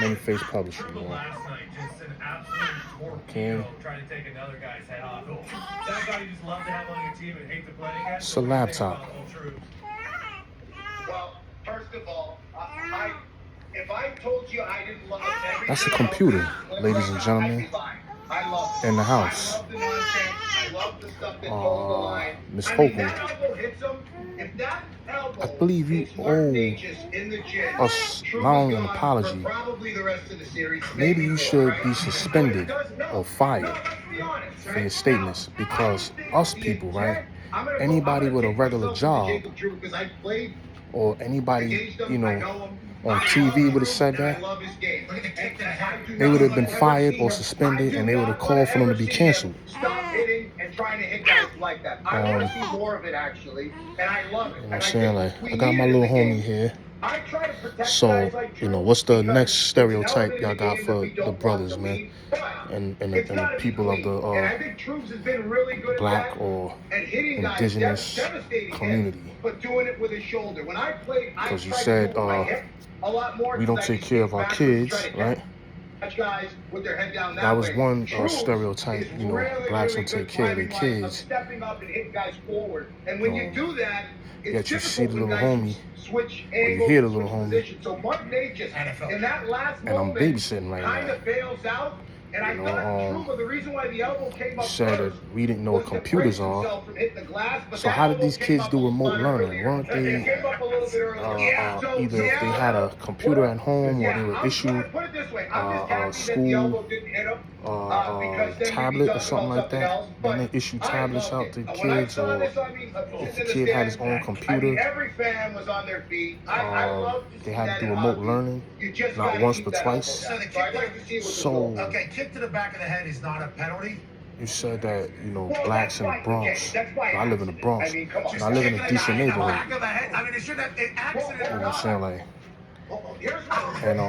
Many Face Publishing, man. Last night, just an absolute torpedo trying to take another guy's head off. That guy you just love to have on your team and hate to play against. It's a laptop. Well, first of all, if I told you I didn't love everything, That's a computer, ladies and gentlemen, in the house. I love the stuff that told the line. Miss I mean, Hogan, that elbow hits him. If that elbow I believe you hits Mark owe Natchez in the gym, us Truman's not only an gone apology, for probably the rest of the series. maybe you more, should right? be suspended or fired Let's be honest, for right? your statements, Now, because I don't us think people, the right? intent- I'm gonna Anybody with a take regular myself to job, Jacob Drew because I played or anybody, against him. you I know, know him. on I TV love would have him, said and I that, love his game. they would have been fired or suspended, and they would have called for them to be canceled. Stop hitting and trying to hit guys like that. I want to see more of it, actually, and I love it. You know what I'm saying? Like, I got my little homie here. I try to protect So, guys like you know, Drew what's the because next it's an stereotype element y'all in got game for that we the don't want brothers, to man? leave, but And it's the gotta be people of clean. And I the think Troops has been really good black at that. or And hitting guys, indigenous devastating community. hits, but doing it with his shoulder. When I played, I Because you tried said to move my hip a lot more. we don't because I take could care of get our backwards and kids, try to right? catch guys with their head down That was way. one Troops stereotype, is you know, really, blacks really don't take good care of their timing-wise of kids. stepping up and hitting guys forward. And when you do that, it's Yet you see the difficult little when guys homie, switch or you angles, hear the switch little homie, positions. So Mark Natchez, in that last and I'm moment, babysitting right kind now. of bails out. And I You know, thought Truba, the reason why the elbow came up said that first we didn't know was what to computers brace are. himself from hitting the glass, but So that how did elbow these came kids up do a remote lot learning? earlier. Weren't It they came up a little bit earlier. either if they had a computer at home or they were I'm issued glad, put it this way, I'm just happy that the school elbow didn't hit him, because then we'd be tablet or talking something about like something that? else. Then But they issue I tablets loved out to it. When I kids, saw or this, I mean, if the in the kid had his stands, own I computer, mean, every fan was on their feet. I love to they see had that to do in remote hockey. learning, You just not gotta once keep but that twice. elbow down. So I'd like to see it with the So goal. Okay, kick to the back of the head is not a penalty. you said that, you know, Well, blacks in the that's Bronx. why- that's why I live in the accident. Bronx, I mean, come on. and I live in a decent neighborhood. Back of the head. I mean, it should have an accident. You know what I'm saying? Like, Here's and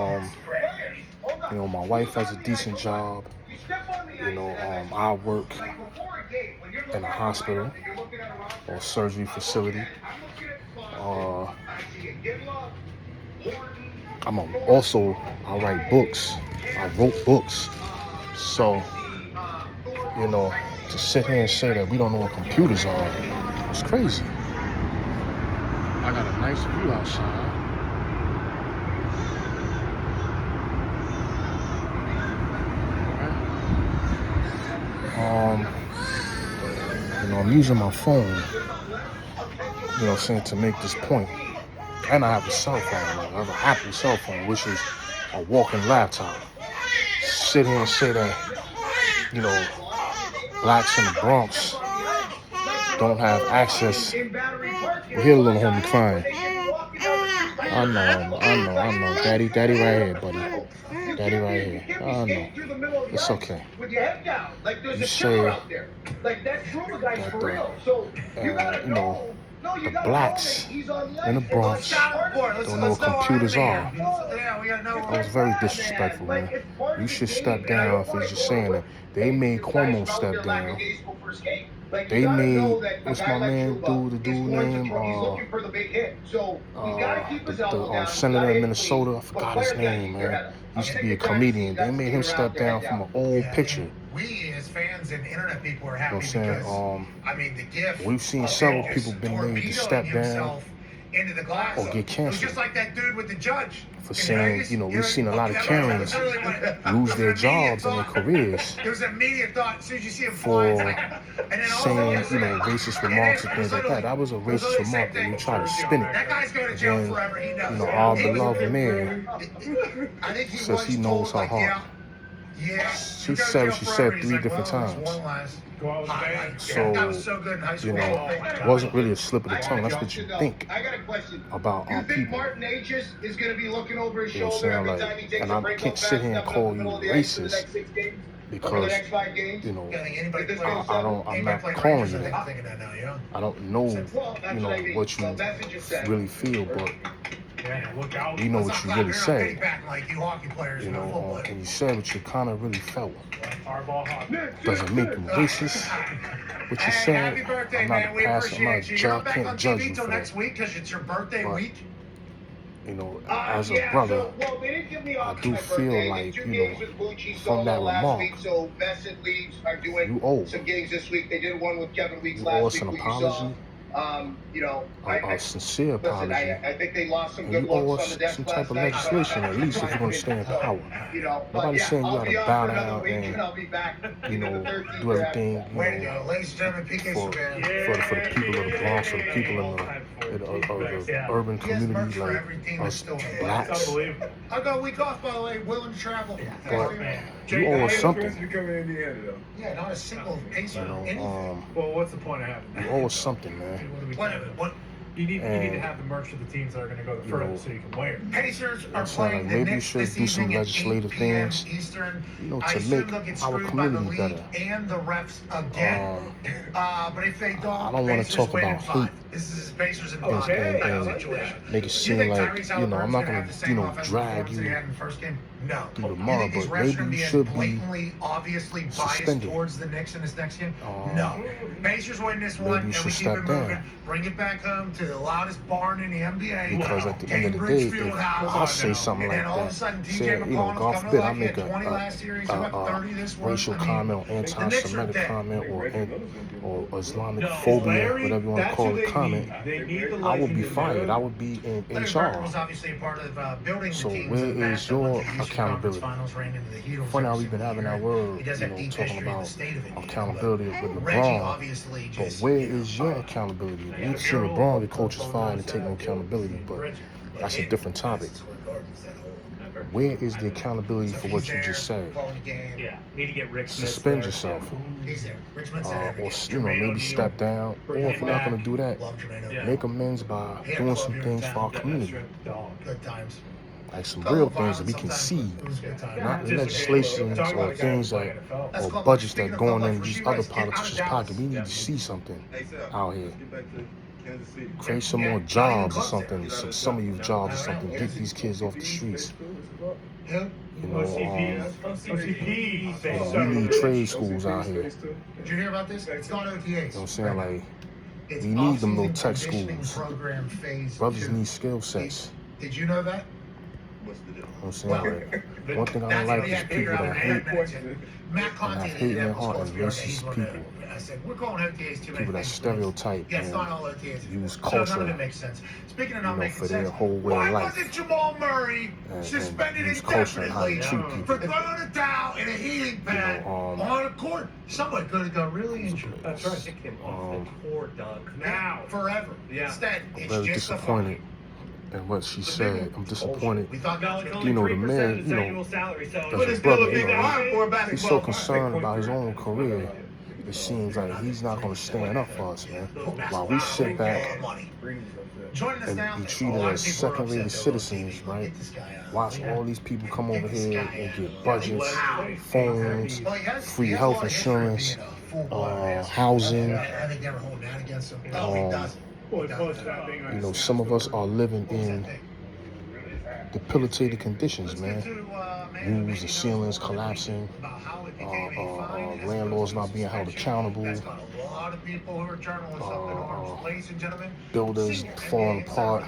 what you know, my wife has a decent job. You know, I work in a hospital or surgery facility. I write books. I wrote books. So, you know, to sit here and say that we don't know what computers are, it's crazy. I got a nice view outside. You know, I'm using my phone, you know, saying to make this point. And I have a cell phone. Like, I have an Apple cell phone, which is a walking laptop. Sit here and say that, you know, blacks in the Bronx don't have access. You hear the little homie crying. I know. Daddy right here, buddy. Daddy right here. I know. It's okay. You say that you know, the blacks in the Bronx don't know what computers are. That was very disrespectful, man. You should step down if he's just saying that. They made Cuomo step down. They made, what's my man, the dude name, the senator in Minnesota, I forgot his name, man. Used to be a comedian. They made him step down from an old picture. We as fans and internet people are happy You know what I'm saying? because I mean the gift. We've seen several people been made to step down into the glass or get It was canceled just like that dude with the judge for saying, you know, we've seen a lot of Karens lose their jobs and their careers There was an immediate thought as soon as you see him for flying, and then all saying, of a sudden, you know, racist remarks and things like that. That was a racist remark, and you try to spin it. That guy's going to jail And, forever. He knows. you know, our beloved mayor I think he says was he knows told, her like, heart. Yeah. She said three different times. So, that was so good in high school. you know, it wasn't really a slip of the tongue. That's what you think I got a question. about our You think people. Martin Natchez is going to be looking over his You know what I'm shoulder saying? every Like, time he takes and a I break can't sit here and call you racist because, you know, I'm not calling you that. I don't know, you know, what you really feel, but you know what you really said. You know, and you said what you kind of really felt. Doesn't make you racist. What you said, I'm not a pastor, I'm not a judge, I can't judge you for that. next week because it's your birthday But, week. you know, as a brother, didn't give me I off do my feel birthday. like, Did 2 you games know, with Bucci from that solo last remark, week, so Bassett Leaves are doing you owe some games this week. They did one with Kevin Weeks you owe last us week, an who you saw. apology, You know, a sincere listen, apology, I think they lost some and good you owe looks on the us desk some type last of night. legislation at least if you're going to stay in power. You know, but Nobody's yeah, saying you I'll got be to off bow for another down week, and, and I'll be back. you know, the 13th do everything, you Way to know, go. Ladies and gentlemen, PK for Subban. for the people of the Bronx, for the people in the urban He has merch community, for like every team that's us still in the blacks. It's unbelievable. I got a week off, by the way, willing to travel. But Yeah, you owe us something. yeah, not a single pacer, You know, anything. Well, what's the point of having you that? owe us something, man. What are we Whatever. doing? What? You need to And, have the merch of the teams that are going to go the you know, furthest so you can wear it. Pacers are I'm saying, playing like, the maybe you Knicks should this do some evening at legislative 8 p.m. things, Eastern. you know, I to assume make they'll get our screwed by the community league better. and the refs again. But if they don't, I don't want to Pacers talk win in about 5. hate This is Pacers in and, 5 and situation. make it Do you seem think like, Tyrese you know, I'm Halliburton's not gonna have going the to, same you know, offensive drag performance that he you had in the first game? No. through the You mud, think these but refs are maybe gonna you be should be blatantly, obviously biased suspended. towards the Knicks in this next game? No. Pacers win this Maybe one, you and should we keep step it moving. down. Bring it back home to the loudest barn in the NBA. Because at the end of the day, if I say something like that, say, you know, God forbid, I make a racial comment or anti-Semitic comment or Islamic phobia, whatever you want to call it, comment, I would be fired. I would be in HR. was obviously a part of building So the teams where that is advanced your up to the Eastern Conference accountability? Finals, ran into the Heat over Funny how every we've been single having year. that word, He does you have know, deep talking history in the about state of Indiana, accountability but with Reggie LeBron. obviously But just, where you know, is your accountability? We've seen LeBron get coaches fired and take no accountability, but that's a different topic. Where is the accountability for what you just said? Yeah, need to get Rick Suspend yourself, He's there. Richmond said or every game. you know, maybe step down. Or if you're not going to do that, Love Jermaine O'Neal. make amends by doing some things for our community, Good times. like some real things that we can see, It was good times. not legislations or things that or budgets that going in these other politicians' pocket. We need to see something out here. Create some more jobs or something. Some of you jobs or something. Get these kids off the streets. Who? You know, OCP. we need trade schools out here. You know Did you hear about this? It's not OTAs. what I'm saying? Like, It's we need them little off-season tech conditioning schools. program phase Brothers 2. need skill sets. Did you know that? You know what I'm saying? Like, one thing I don't like is people that hate Matt Conte, and have hate in their heart and He's racist one of people. the- I said, we're calling OTAs too many People that things. stereotype Yeah, it's not all and OTAs. use So none of culture, it makes sense. Speaking of you not know, making for their sense, whole way why of life. wasn't Jamal Murray And suspended use culture and how you indefinitely treat for people. throwing a towel in a heating pad on a court? Someone could have got really injured. That's right. Kick him off the court, Doug. Now. Forever. Yeah. Instead, I'm it's very just a disappointed in what she said. I'm disappointed. We thought that was gonna You know, the 3% man, of his you know, annual salary, so That's his it's still a brother, you big know, amount for a he's basketball so player. concerned about his own career. It seems like he's not going to stand up for us, man. While we sit back Joining us and now, be a treated lot as of people are second-rated upset they'll citizens, go right? get this guy out. Watch all these people come over here and get budgets, Wow. phones, Well, he has- free he has a health lot of history of insurance, being a full-blown asshole. housing. I think they were holding that against him. No, he doesn't. Well, close to that being You know, some of us are living in debilitated conditions, man. Roofs and ceilings collapsing, landlords not being held accountable, builders falling apart.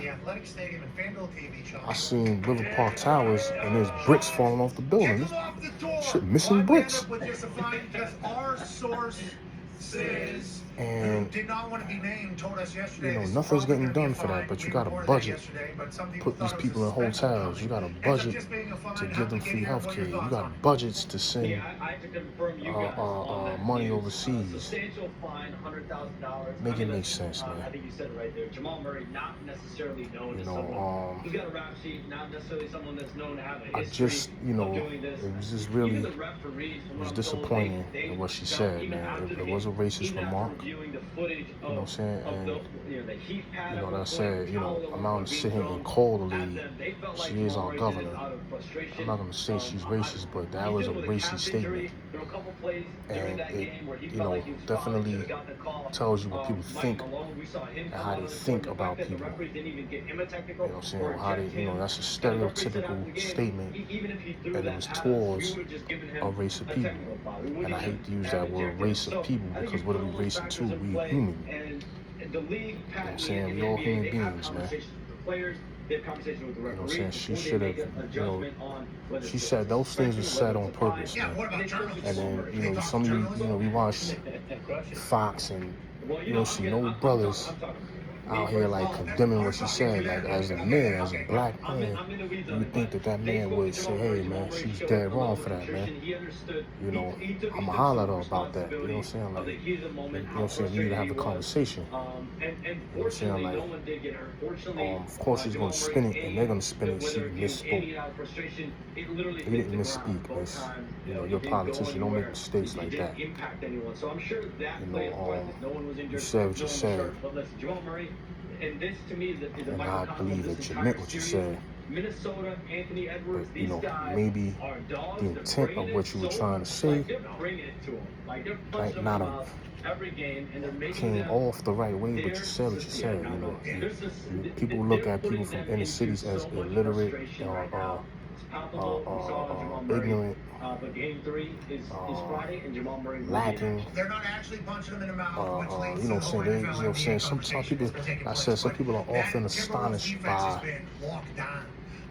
I seen River Park Towers and there's bricks falling off the building. Shit, missing bricks. And did not want to be named, told us yesterday. you know, nothing's getting done for that, but you got a budget. Put these people in hotels. You got a budget to give them free health care. You got budgets to send money overseas. Make it make sense, man. I think you said it right there. Jamal Murray, not necessarily known as someone who's got a rap sheet, not necessarily someone that's known to have a history of doing this. It was just really, it was disappointing in what she said, man. It was a racist remark. You know what I'm saying? And, you know, that said, you know, I'm not going to sit here and call the lady. She is our governor. I'm not going to say she's racist, but that was a racist statement. And it, you know, definitely tells you what people think and how they think about people. You know what I'm saying? Or how they, you know, that's a stereotypical statement, and it was towards a race of people. And I hate to use that word, race of people, because what are we racing to? We human. You know what I'm saying? We all human beings, man. They have conversations with the You know what I'm referee saying? She before they should make have, a judgment on whether she it's said those things were said on suspension, whether purpose, it's a Yeah, fine. what about journalists? And then, They talk some of you, journalism? we watch Crush it. Fox, and Well, you don't see no brothers I'm talking. out here like condemning what she said. Like, as a man, as a black man, I'm in the weeds you on would it, think but that they man spoke would to say, Jamal hey Murray. Jamal man, Murray she was showed dead a wrong level for of that, man. contrition. He understood. You know, He took I'ma holler at her some about that. You know what I'm saying? responsibility Like, of the heat of the moment, you know how what I'm saying? We need to frustrated have he a was. conversation. And You know what I'm saying? fortunately, Like, no one did get hurt. Fortunately, of course she's Jamal gonna Murray spin it, and they're gonna spin it. She whether it came misspoke. any out of frustration, it literally You hit didn't the ground misspeak, both miss. times. You know, It you're a didn't go politician. Don't make anywhere. mistakes It like didn't that. impact anyone. So I'm sure that You played a part. know, No one was injured. you said what No you one was said, hurt. But listen, Jamal Murray, and this to me is a and I microcosm of believe this that you entire meant what you series. said. Minnesota, Anthony Edwards, But, you these know, guys maybe are dogs. the They're intent bringing of what it you were so, trying to say, like, they're bringing it to them. Like, they're punching them not in the mouth every game, and they're making came them off the right way, but you they're said what you said. You know, people they're look at putting people from them inner into cities as so much illiterate, frustration right now. It's palpable. We saw Jamal Murray. ignorant, But game 3 is Friday, and Jamal Murray will be lacking. next. They're not actually punching them in the mouth, which leads You know to what the I'm whole saying? NFL You know what I'm saying? Some people, taking I place. said, some But people are that often Timberwolves astonished defense has by, been walked down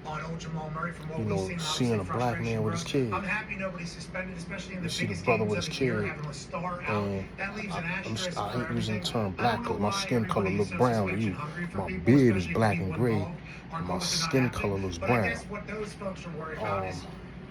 on old Jamal Murray from what you we've know, seen. seeing a black man with his kid. I'm happy nobody's suspended, especially in You the see the biggest brother games with of his the year, kid, having a star out. and That leaves an asterisk I for hate using the everything. term I black don't know because my why skin color everybody's look so brown to you. suspension hungry for My people, beard is especially black people and gray, involved, and are my hoping to not skin happen. color looks But I brown. guess what those folks are worried about is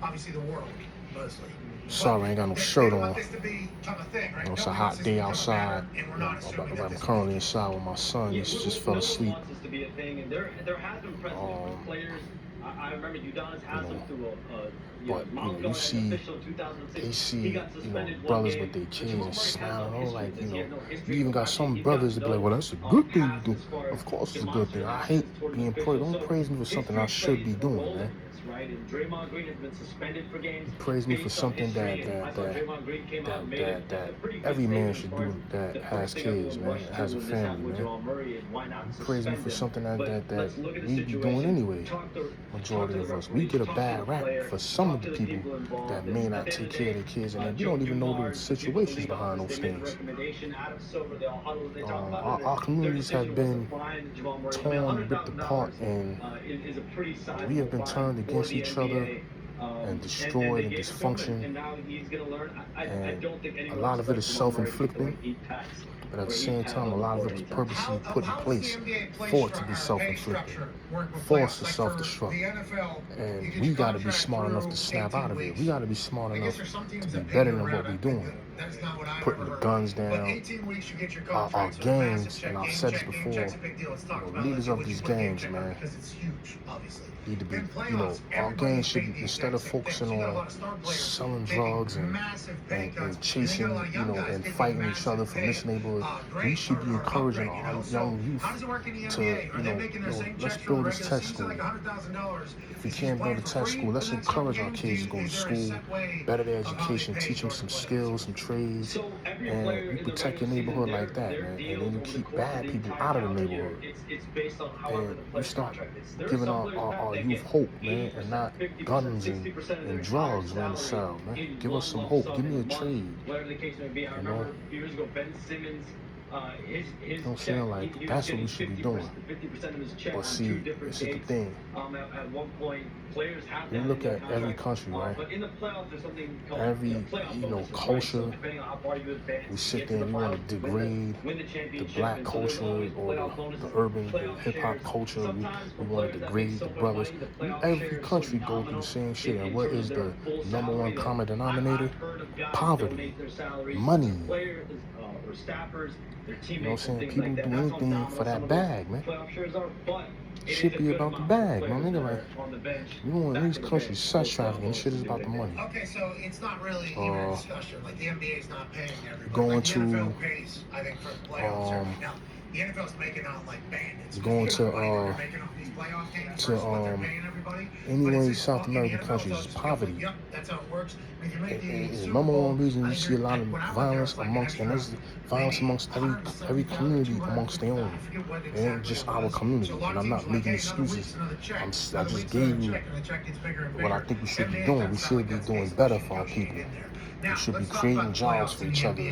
obviously the world, mostly. Sorry, I ain't got no shirt on. This to become a thing, right? It's a Nobody hot wants this to day become a outside. matter, and we're not assuming that I'm this currently inside with my son. He just fell asleep. No one wants this to be a thing, and there has been precedent for players. I remember Udonis has them through a you see, official 2006. they see, He got suspended brothers one with game. their kids and smiling. Oh, like, He has no history you even got of some he's brothers got that be like, no, well, that's a good thing past to do. as far as Of course it's a good thing. I demonstrative hate actions towards being officials. praised. Don't praise me for something I History should be plays a doing, role man. in this, right? And Draymond Green has been suspended for games. Praise me for based on something history, and I thought Draymond Green came out and made it a pretty good every man statement should as far do as that the has first thing kids, everyone man, rushed to has a when this happened family, with man. Jamal Murray, and why not Praise me suspend for him? something But that let's look at the we be doing situation. anyway. Majority of us, we get a bad rap for some of the people that may not take care of their kids, and we don't even know the situations behind those things. Our communities have been torn, ripped apart, and we have been turned against each other and destroyed and dysfunction. And a lot of it is self-inflicting, but at the same time, a lot of it was purposely put in place for it to be self-inflicted, for us to self-destruct. And we got to be smart enough to snap out of it. We got to be smart enough to be better than what we're doing. Putting the guns down, our gangs, and I've said this before, leaders of these gangs, man, need to be, our gangs should be, instead of focusing on selling drugs and chasing, and fighting each other from this neighborhood, we should be encouraging our young youth to, let's build this tech school. If we can't build a tech school, let's encourage our kids to go to school, better their education, teach them some skills, some trades, and you protect your neighborhood like that, man. And then you keep bad people out of the neighborhood. And you start giving our youth hope, man, and not guns and drugs around the cell, man. Give us some hope. Give me a trade. You know? You know what I'm saying? Like, that's what we should be doing. But see, this is the thing. You look at every country, right? Every, culture, we sit there and we want to degrade the black culture or the urban, the hip-hop culture. We want to degrade the brothers. Every country goes through the same shit. And what is the number one common denominator? Poverty, money. You know what I'm saying? People do anything for that bag, man. Shit be about the bag, man. Nigga, like, you know, in these countries, sex trafficking, shit is about the money. Okay, so it's not really even a discussion. Like, the NBA is not paying everybody. Going like, the to, NFL pays, I think, for the playoffs every now. The NFL's making out like bandits. Going to, they're making up these playoff games versus what they're paying everybody. any But one of it's these South in the American NFL, countries it's is all poverty. yep, that's how it works. And if you make the And Super number Bowl, one reason I you think see a lot of when I went there, violence it's like amongst, and there's violence amongst every community amongst their own. It ain't just our community. And I'm not making excuses. I just gave you what I think we should be doing. We should be doing better for our people. We should be creating jobs for each other.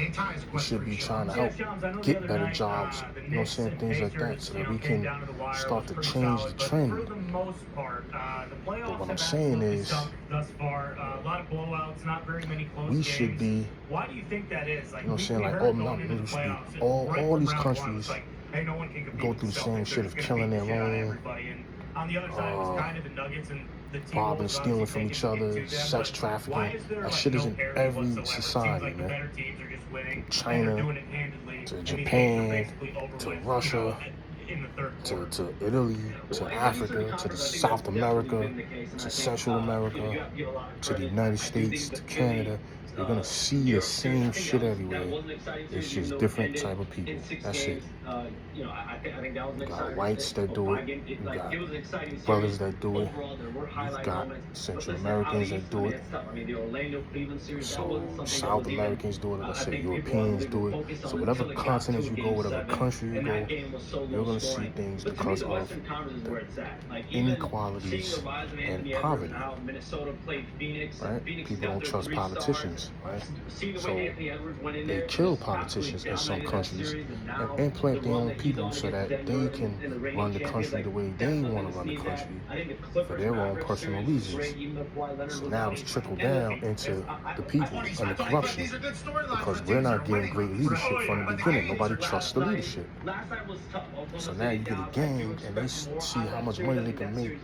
We should be trying to help get better jobs, you know what I'm saying, things like that, so that we can start to change the trend. For the most part, the But playoffs what I'm have saying absolutely is, stunk thus far. A lot of blowouts, not very many close we games. should be, Why do you think that is? Like, you know what I'm we saying, like, heard going into the playoffs, all from these round one, countries it's like, hey, no one can compete go with through the the same Celtics. shit They're of just killing gonna beat their the shit out of own, everybody. And on the other side, it was kind of the Nuggets and the robbing, T-Wolves stealing from obviously each taking it other, to them. sex But why trafficking. is there That like shit is no in parity every whatsoever? It seems society, like the man. better teams are just winning, From and they're China doing it handedly. to And these games are Japan basically over to with, Russia in the third quarter. to Italy to Africa to the South America to Central America to the United States to Canada. You're gonna see the same shit everywhere. It's just different type of people. That's it. You got whites that do it. You got brothers that do it. You've got Central Americans that do it. So South Americans do it. Like I said, Europeans do it. So whatever continent you go, whatever country you go, you're gonna see things because of the inequalities and poverty. Right? People don't trust politicians. Right? So they kill politicians in some countries and implant their own people so that they can run the country the way they want to run the country for their own personal reasons. So now it's trickled down into the people and the corruption because we're not getting great leadership from the beginning. Nobody trusts the leadership. So now you get a gang and they see how much money they can make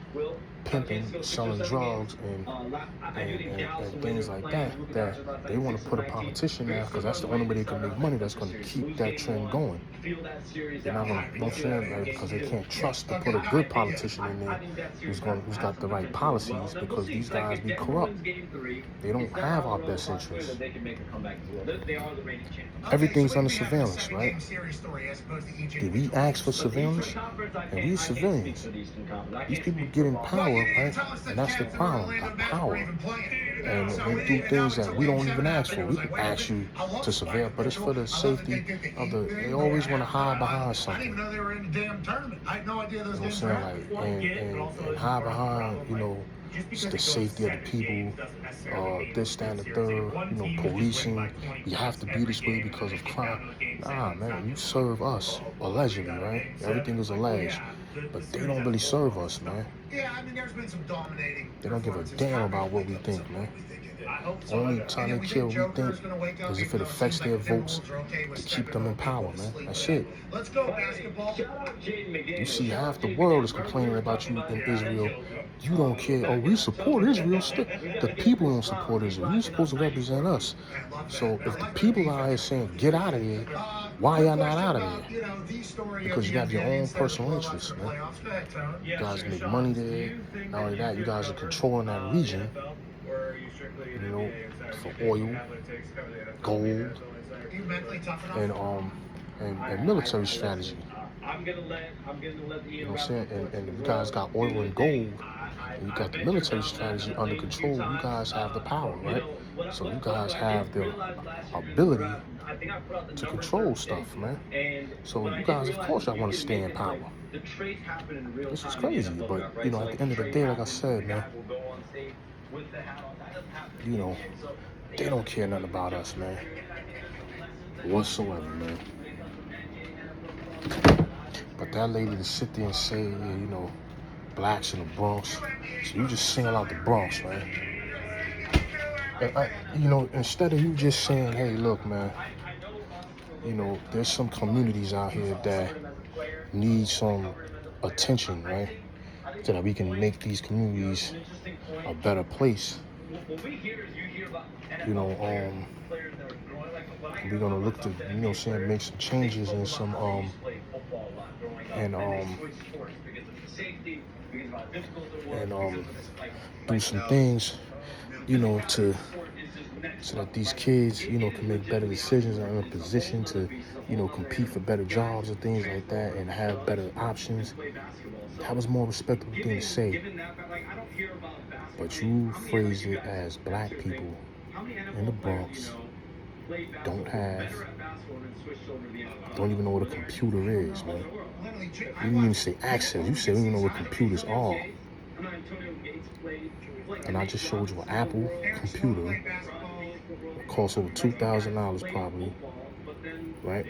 pimping, selling drugs, and things like that they want to put a politician there because that's the only way they can make money that's going to keep that trend going. They're not going to, you know what I'm saying, like, because they can't trust to put a good politician in there who's got the right policies because these guys be corrupt. They don't have our best interests. Everything's under surveillance, right? Did we ask for surveillance? And we civilians. These people get in power, right? And that's the problem, that power. And they do things that we don't even ask for. We can ask you to surveil, but it's for the safety of the. They always want to hide behind something. I didn't even know they were in the damn tournament. I had no idea those You know what I'm saying? Like, and hide behind, you know, the safety of the people, this, that, and the third, you know, policing. You have to be this way because of crime. Nah, man, you serve us, allegedly, right? Everything is alleged. But they don't really serve us, man. Yeah, I mean, there's been some dominating. They don't give a damn about what we think, man. Only time they care what we think is if it affects their votes to keep them in power, man. That's it. Let's go, basketball. You see, half the world is complaining about you in Israel. You don't care. Oh, we support Israel. The people don't support Israel. You're supposed to represent us. So if the people out here saying, get out of here, why y'all not out of there? Because you have your own personal interests, man. You guys make money there. Not only that, you guys are controlling that region, you know, for oil, gold, and military strategy. You know what I'm saying? And you guys got oil and gold, and you got the military strategy under control. You guys have the power, right? So you guys have the ability to control stuff, man. So you guys, of course, y'all want to stay in power. This is crazy, but, you know, at the end of the day, like I said, man, you know, they don't care nothing about us, man, whatsoever, man. But that lady to sit there and say, yeah, you know, blacks in the Bronx, so you just single out the Bronx, man. And you know, instead of you just saying, hey, look, man, you know, there's some communities out here that need some attention, right? So that we can make these communities a better place. You know, we're gonna look to, you know, saying, make some changes and some do some things, you know, so that these kids, you know, can make better decisions and are in a position to, you know, compete for better jobs and things like that and have better options. That was more respectable thing to say. But you phrased it as black people in the Bronx don't even know what a computer is, man. You didn't even say access. You said you don't even know what computers are. And I just showed you an Apple computer It costs over $2,000 probably, right?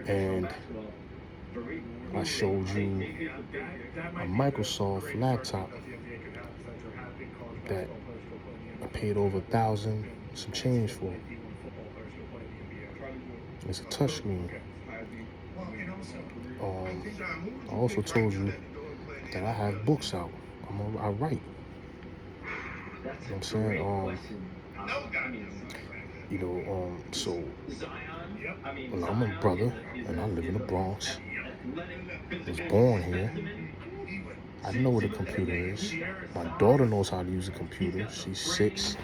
And I showed you a Microsoft laptop that I paid over $1,000 some change for. It's a touchscreen. I also told you that I have books out. I write. You know what I'm saying? So I'm a brother and I live in the Bronx. I was born here. I know what a computer is. My daughter knows how to use a computer. She's 6.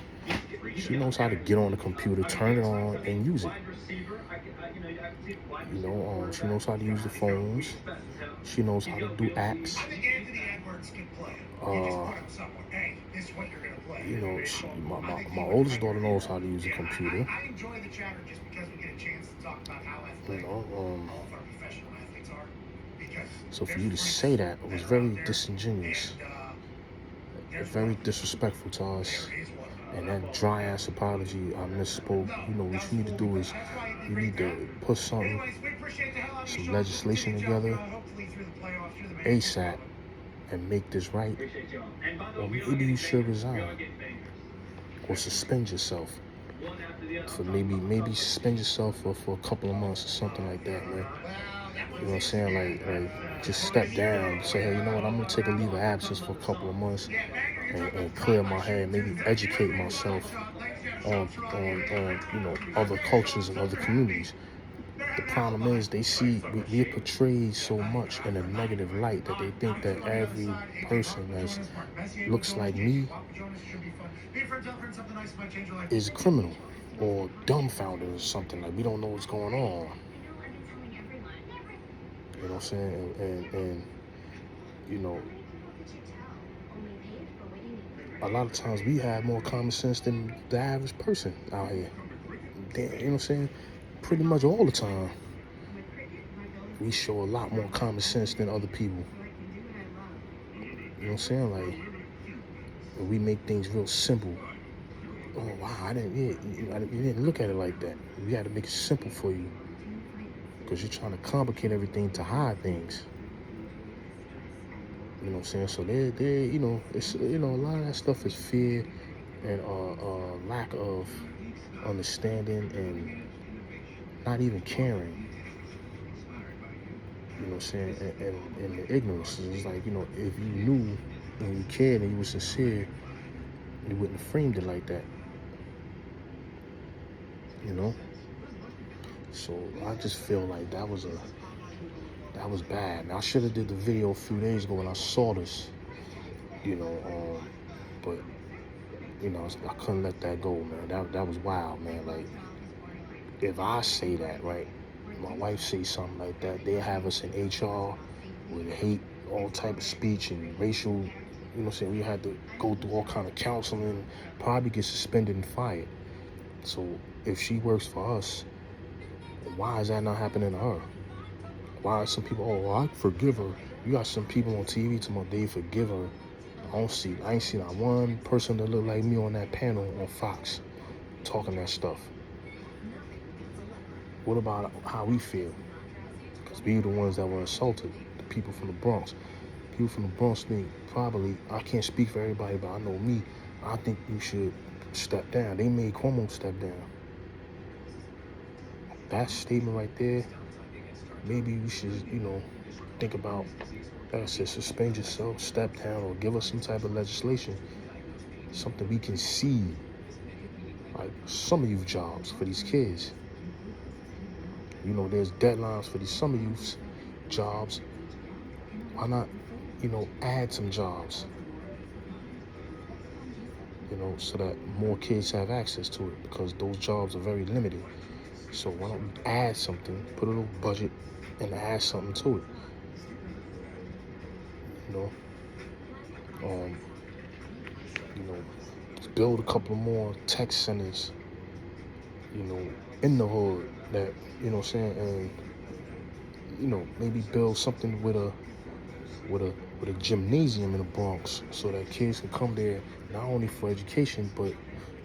She knows how to get on the computer, turn it on, and use it. She knows how to use the phones. She knows how to do apps. My oldest daughter knows how to use a computer. I enjoy the chatter just because we get a chance to talk about how athletic all of our professional athletes are. So for you to say that was very disingenuous. Very disrespectful to us. And that dry ass apology, I misspoke. What you need to do is you need to put some legislation together ASAP and make this right. Or maybe you should resign or suspend yourself for maybe suspend yourself for a couple of months or something like that, man. You know what I'm saying? Like just step down and say, hey, you know what? I'm gonna take a leave of absence for a couple of months and clear my head, maybe educate myself on other cultures and other communities. The problem is they see we're portrayed so much in a negative light that they think that every person that looks like me is a criminal or dumbfounded or something. Like we don't know what's going on. You know what I'm saying? And a lot of times we have more common sense than the average person out here. You know what I'm saying? Pretty much all the time. We show a lot more common sense than other people. You know what I'm saying? Like, we make things real simple. Oh, wow, you didn't look at it like that. We had to make it simple for you. Because you're trying to complicate everything to hide things. You know what I'm saying? So it's a lot of that stuff is fear and lack of understanding and not even caring. You know what I'm saying? And the ignorance is like, if you knew and you cared and you were sincere, you wouldn't have framed it like that. So I just feel like that was bad. Now I should have did the video a few days ago when I saw this, but I couldn't let that go, man. That was wild, man. Like, if I say that, right, my wife say something like that, they have us in HR with hate, all type of speech and racial, you know what I'm saying? We had to go through all kind of counseling, probably get suspended and fired. So if she works for us, why is that not happening to her? Why are some people, I forgive her. You got some people on TV talking about they forgive her. I ain't seen not one person that look like me on that panel on Fox talking that stuff. What about how we feel? Because we the ones that were assaulted, the people from the Bronx. People from the Bronx think probably, I can't speak for everybody, but I know me, I think you should step down. They made Cuomo step down. That statement right there, maybe we should, think about, like I said, suspend yourself, step down, or give us some type of legislation, something we can see, like summer youth jobs for these kids. There's deadlines for these summer youth jobs. Why not, add some jobs, so that more kids have access to it, because those jobs are very limited. So why don't we add something, put a little budget, and add something to it? Build a couple more tech centers, in the hood that, you know what I'm saying, and, maybe build something with a gymnasium in the Bronx so that kids can come there not only for education, but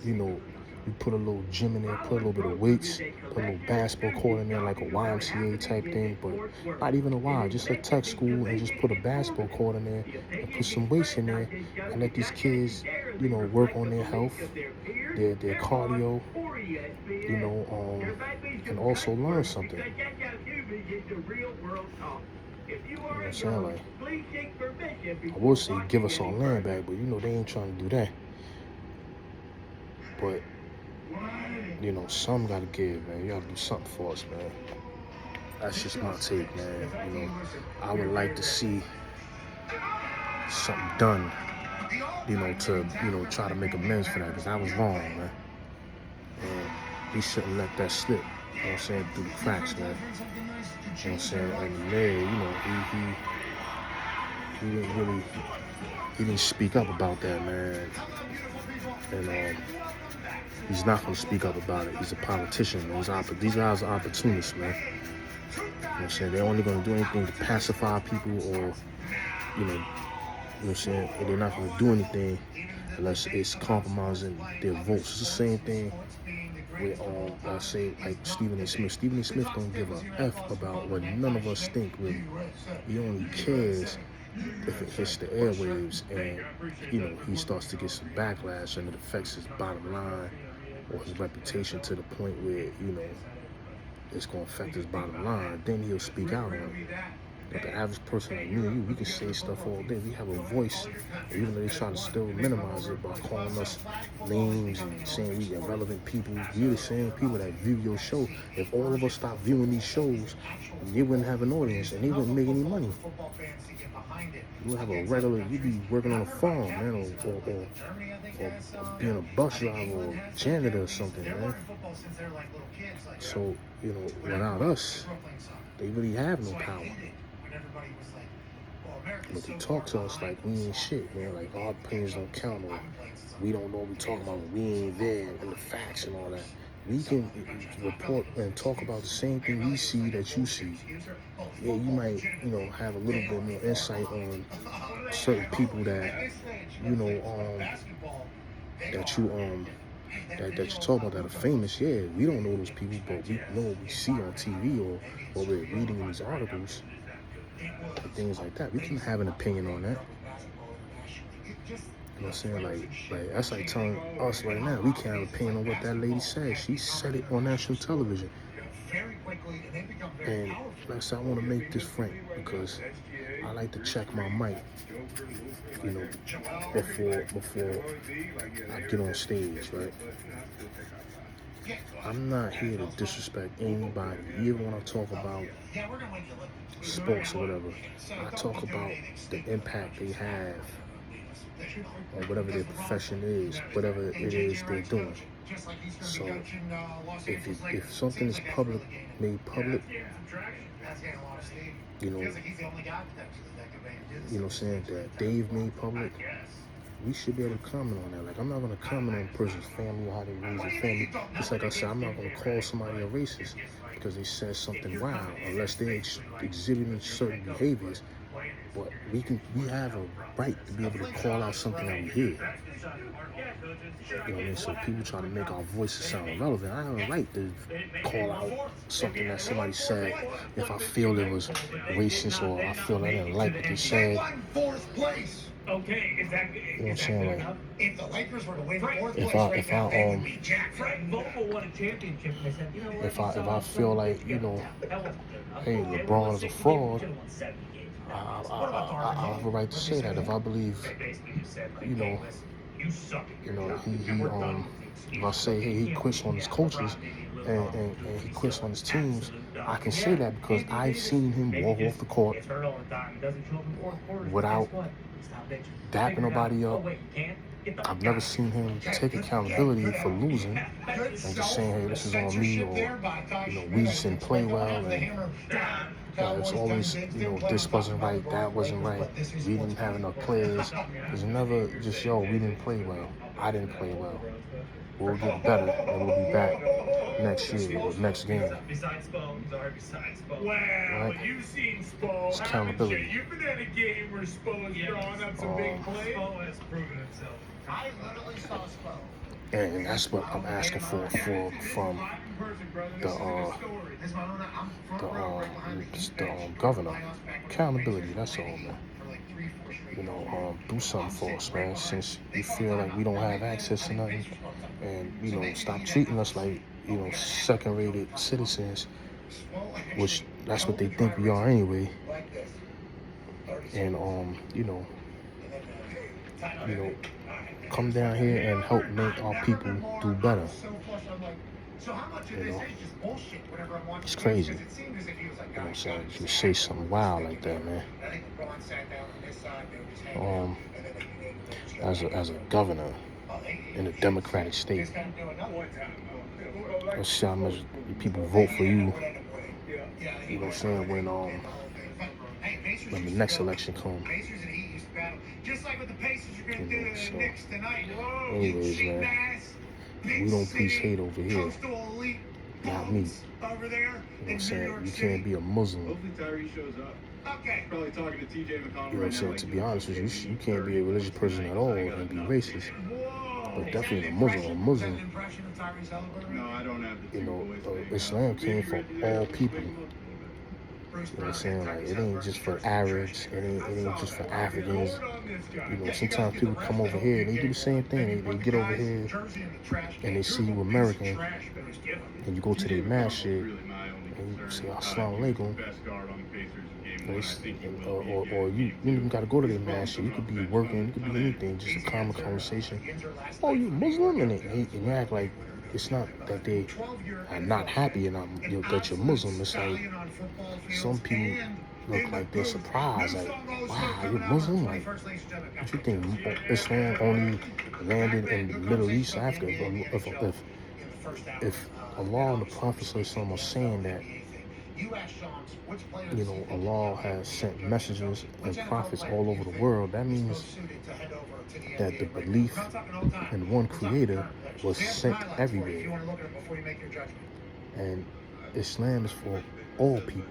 you know, we put a little gym in there, put a little bit of weights, put a little basketball court in there, like a YMCA type thing, but not even a Y, just a tech school, and just put a basketball court in there and put some weights in there and let these kids, you know, work on their health, their cardio, you know, and also learn something. You know what I'm saying? Like, I would say give us our land back, but you know, they ain't trying to do that. But, you know, some gotta give, man. You gotta do something for us, man. That's just my take, man. You know, I would like to see something done, you know, to, you know, try to make amends for that, because that was wrong, man. And we shouldn't let that slip, you know what I'm saying, through the cracks, man. You know what I'm saying? And the mayor, you know, he didn't really, he didn't speak up about that, man. And he's not going to speak up about it. He's a politician, man. These guys are opportunists, man. You know what I'm saying? They're only going to do anything to pacify people, or, you know what I'm saying? Or they're not going to do anything unless it's compromising their votes. It's the same thing with, I say, like Stephen A. Smith. Stephen A. Smith don't give a F about what none of us think, really. He only cares if it hits the airwaves, and, you know, he starts to get some backlash and it affects his bottom line or his reputation to the point where, you know, it's going to affect his bottom line, then he'll speak out on it. But the average person like me and you, we can say stuff all day. We have a voice, even though they try to still minimize it by calling us names and saying we irrelevant people. We're the same people that view your show. If all of us stopped viewing these shows, they wouldn't have an audience and they wouldn't make any money. You would have a regular, you'd be working on a farm, man, or being a bus driver or janitor or something, man. So, you know, without us, they really have no power. But they talk to us like we ain't shit, man. Like our opinions don't count, or we don't know what we talking about. We ain't there in the facts and all that. We can report and talk about the same thing we see that you see. Yeah, you might, you know, have a little bit more insight on certain people that, you know, that you talk about that are famous. Yeah, we don't know those people, but we know what we see on TV or what we're reading in these articles and things like that. We can have an opinion on that. You know what I'm saying? Like that's like telling us right now, we can't have an opinion on what that lady said. She said it on national television. And like I said, I want to make this frank because I like to check my mic, you know, before I get on stage, right? I'm not here to disrespect anybody. Even when I talk about sports or whatever, I talk about the impact they have on whatever their profession is, whatever it is they're doing. So if something is made public, you know what I'm saying, that they've made public, we should be able to comment on that. Like, I'm not going to comment on a person's family or how they raise their family. Just like I said, I'm not going to call somebody a racist because they said something wild unless they're exhibiting certain behaviors. But we have a right to be able to call out something that we hear. You know what I mean? So people try to make our voices sound irrelevant. I have a right to call out something that somebody said if I feel it was racist or I feel I didn't like what they said. Okay, exactly. You know what I'm saying? Like, if the Lakers were to win fourth if place I right now, they would beat Jackson. Vogel won a championship, and they said, you know what? if I feel like, you know, hey, LeBron's a fraud, I have a right to say that. If I believe, you know, if I say, hey, he quits on his coaches and he quits on his teams, I can say that because I've seen him walk off the court without dapping nobody up. I've never seen him take accountability for losing and just saying, hey, this is on me, or, you know, we just didn't play well, and it's always, you know, this wasn't right, that wasn't right, we didn't have enough players. There's never just, we didn't play well, I didn't play well. we'll get better, and we'll be back next year or next game. Besides Spo, he's already besides Spo. Well, Right. you've seen Spo. It's accountability. haven't you? You've been at a game where Spo has drawn up some big plays. Spo has proven himself. I literally saw Spo. And that's what I'm asking for from the governor. Accountability, that's all, man. Do something for us, man, since you feel like we don't have access to nothing. And, stop treating us like, second-rated citizens, which that's what they think we are anyway. And, come down here and help make our people do better. It's crazy. You know what I'm saying? You say something wild like that, man. As a governor in a democratic state, let's see how much people vote for you. You know what I'm saying? When the next election comes. Anyways, man, we don't preach hate over here. Not me. You know what I'm saying? You can't be a Muslim. Hopefully Tyree shows up. Okay. Probably talking to TJ McConnell. You know what I'm saying? To be honest with you, you can't be a religious person at all and be racist. But definitely a Muslim. No, I don't have the Islam came for all people. You know what I'm saying? Like, it ain't just for Arabs, it ain't just for Africans. Sometimes people come over here and they do the same thing. They get over here and they see you American, and you go to their mosque and you say Assalamu alaikum. Or you even gotta go to their mosque. You could be working, you could be anything, just a common conversation. Oh, you Muslim? And you act like it's not that they are not happy and that you're Muslim. It's like some people look like they're surprised, like, wow, you're Muslim? Like, what you think Islam only landed in the Middle East after? If Allah and the Prophet are saying that, Allah has sent messengers and prophets all over the world, that means that the belief in one creator was sent everywhere. And Islam is for all people.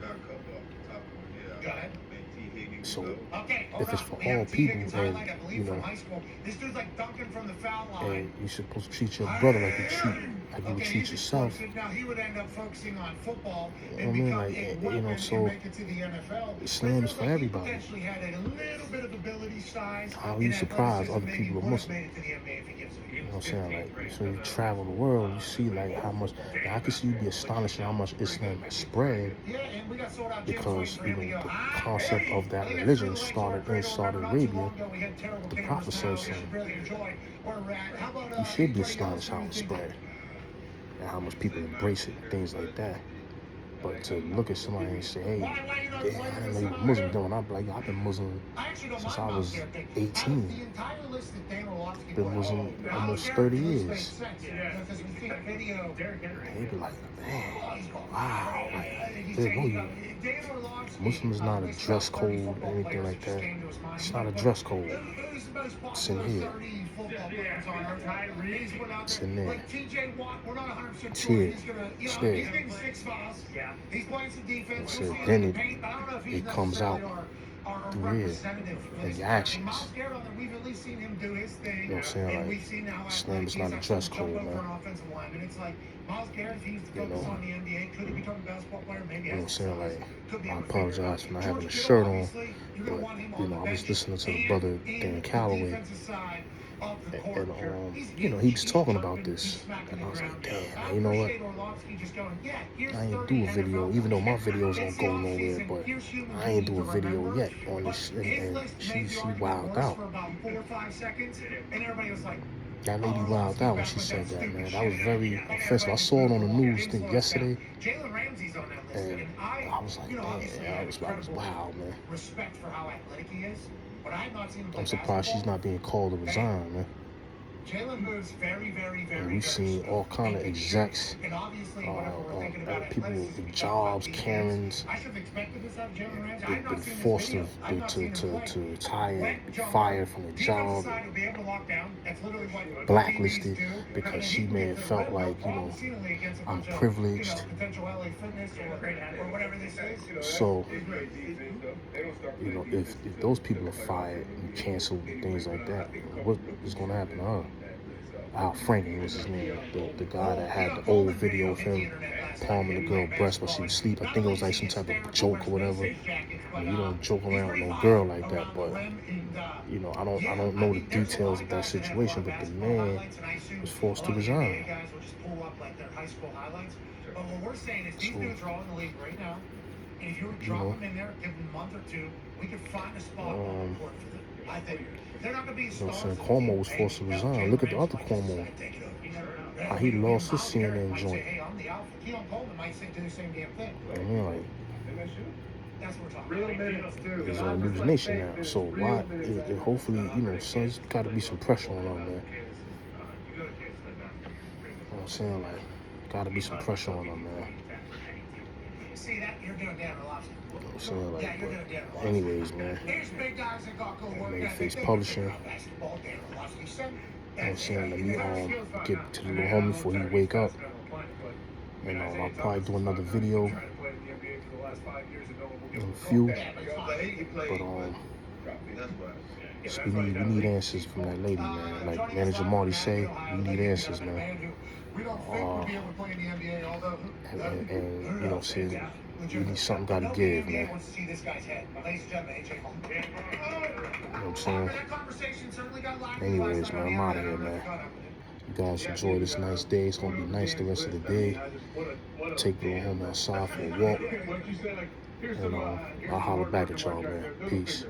So if it's for all people, then and you're supposed to treat your brother like you would treat yourself. Now he would end up focusing on football. I mean, like, so Islam is for everybody. How are you surprised other people are Muslim? You know what I'm saying? Like, so you travel the world, you see like how much. I can see you be astonished at how much Islam has spread, because the concept of that religion started in Saudi Arabia. The Prophet says so. You should be astonished how it spread and how much people embrace it and things like that. But to look at somebody and say, hey, I didn't know you were Muslim, though. And I'm like, I've been Muslim since I was 18. Been Muslim almost 30 years. They'd be like, man, wow. Like, they know you. Muslim is not a dress code or anything like that. It's not a dress code. It's in here. It's in there. It's here. It's there. And so then it comes out through here in your actions. You know what I'm saying? Like, Islam is not a dress code, man. You know what I'm saying? Like, I apologize for not having a shirt on, but, I was listening to the brother Dan Calloway, and he was talking about this, and I was like, damn, man, you know what? I ain't do a video, even though my videos don't go nowhere, but I ain't do a video yet on this, and she wilded out. That lady wilded out when she said that, man. That was very offensive. I saw it on the news thing yesterday, and I was like, damn, I was wow, man. I'm surprised she's not being called to resign, man. Jalen moves very, very, very. And we've seen all kind of execs, and obviously, whenever we're thinking about people athleticism, with jobs, Karens, I should have expected this out of Jalen Ramsey. I've been not seen forced this video. to retire, fired from the job, Side will be able to lock down. That's literally what blacklisted DBs do. because she may have felt like, I'm privileged. Potential LA Fitness or whatever this is. So, if those people are fired and canceled and things like that, what is going to happen to her? Al Franken was his name, the guy that had the old video of him palming the girl breast while she was asleep. I think it was like some type of joke or whatever. I mean, you don't joke around with no girl like that, but I don't know the details of that situation. But the man was forced to resign. But what we're saying is these dudes are all in the league right now. And if you were to drop them in there, give them a month or two, we could find a spot on the court for them. I think they're not going to be stars. Cuomo was forced to resign. Look at the other Cuomo. How he lost his CNN joint. Hey, I'm the alpha. Keon Coleman might say do the same damn thing. I mean, like, that's what we're talking about. he's on News Nation now. So why? Hopefully, there's got to be some pressure on him, man. You know what I'm saying? Like, got to be some pressure on him, man. See that? You're doing damn a lot. Saying like, but anyways, man, Mayface Publishing. You know what I'm saying? Let me get to the little homie before he wake up, and I'll probably do another video in a few. But we need answers from that lady, man. Like Manager Marty say, we need answers, man. And you know what I'm saying? We need something got to give, man. You know what I'm saying? Anyways, man, I'm out of here, man. You guys enjoy this nice day. It's going to be nice the rest of the day. Take the home outside for a walk. And I'll holler back at y'all, man. Peace.